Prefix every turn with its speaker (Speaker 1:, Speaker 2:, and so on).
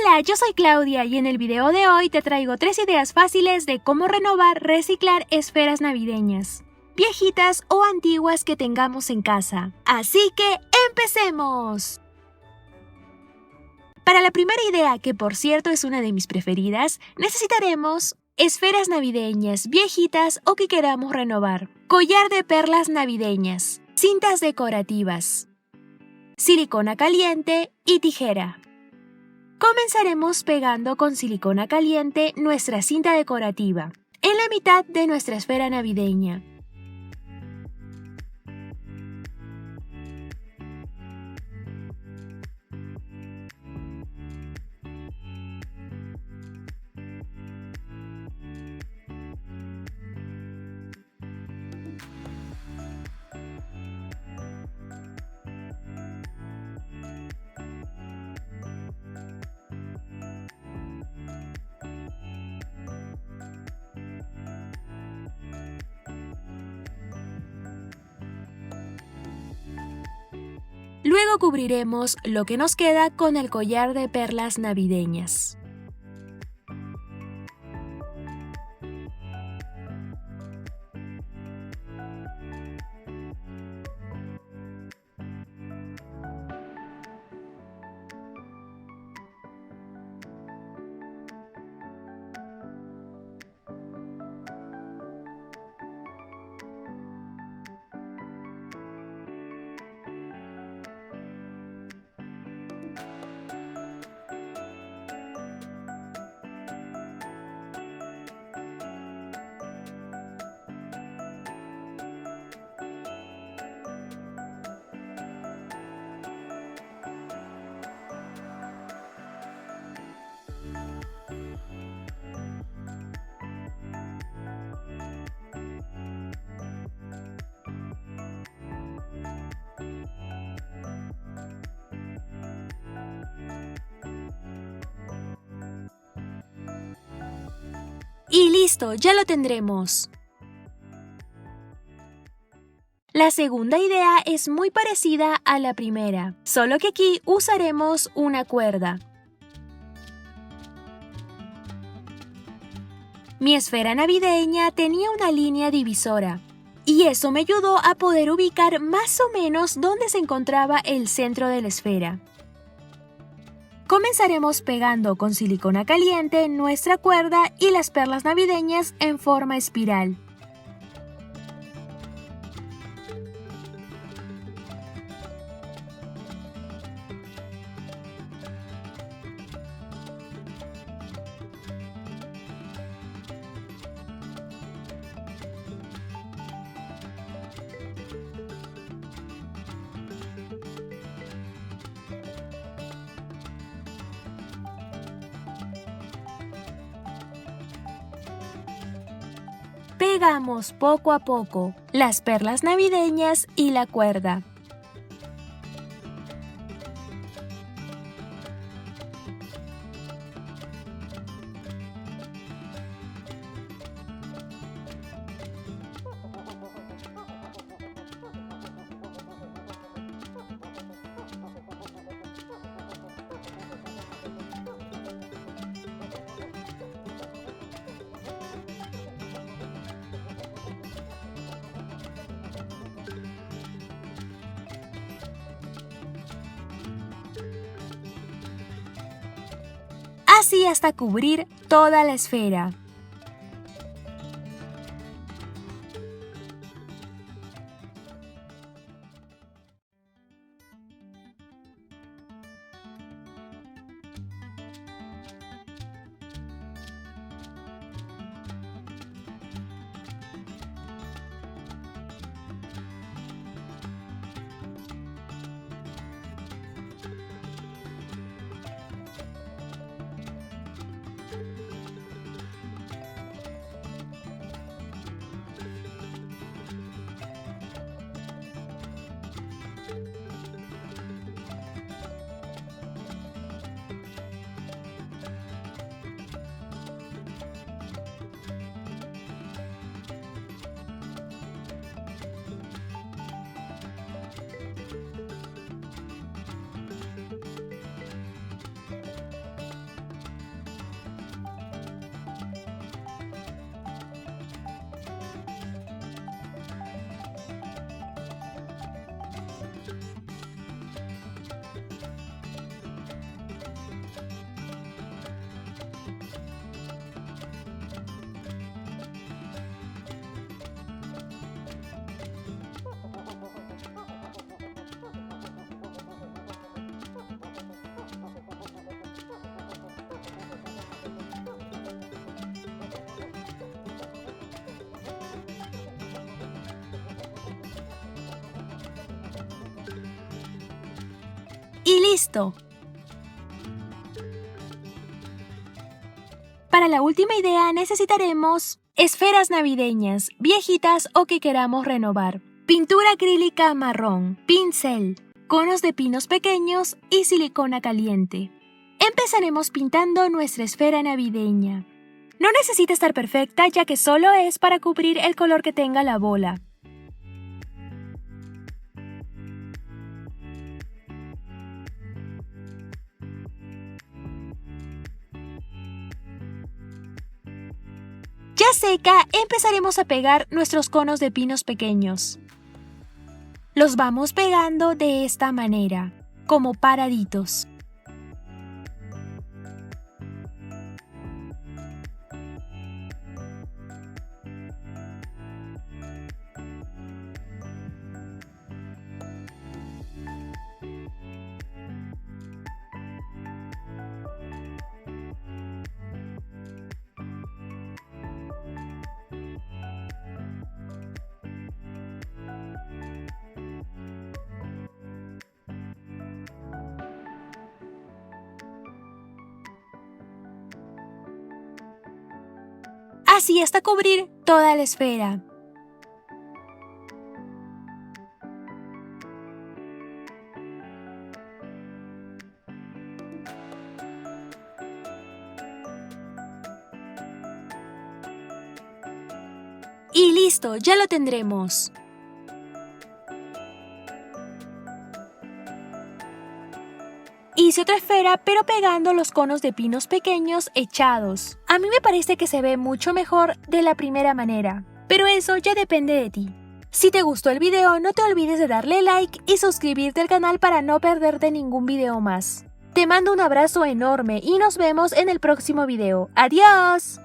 Speaker 1: Hola, yo soy Claudia y en el video de hoy te traigo 3 ideas fáciles de cómo renovar, reciclar esferas navideñas, viejitas o antiguas que tengamos en casa. Así que ¡empecemos! Para la primera idea, que por cierto es una de mis preferidas, necesitaremos esferas navideñas, viejitas o que queramos renovar, collar de perlas navideñas, cintas decorativas, silicona caliente y tijera. Comenzaremos pegando con silicona caliente nuestra cinta decorativa en la mitad de nuestra esfera navideña. Luego cubriremos lo que nos queda con el collar de perlas navideñas. Y listo, ya lo tendremos. La segunda idea es muy parecida a la primera, solo que aquí usaremos una cuerda. Mi esfera navideña tenía una línea divisora, y eso me ayudó a poder ubicar más o menos dónde se encontraba el centro de la esfera. Comenzaremos pegando con silicona caliente nuestra cuerda y las perlas navideñas en forma espiral. Pegamos poco a poco las perlas navideñas y la cuerda. Así hasta cubrir toda la esfera. Y listo. Para la última idea necesitaremos esferas navideñas, viejitas o que queramos renovar, pintura acrílica marrón, pincel, conos de pinos pequeños y silicona caliente. Empezaremos pintando nuestra esfera navideña. No necesita estar perfecta, ya que solo es para cubrir el color que tenga la bola. Ya seca, empezaremos a pegar nuestros conos de pinos pequeños. Los vamos pegando de esta manera, como paraditos. Así hasta cubrir toda la esfera. Y listo, ya lo tendremos. Hice otra esfera, pero pegando los conos de pinos pequeños echados. A mí me parece que se ve mucho mejor de la primera manera, pero eso ya depende de ti. Si te gustó el video, no te olvides de darle like y suscribirte al canal para no perderte ningún video más. Te mando un abrazo enorme y nos vemos en el próximo video. ¡Adiós!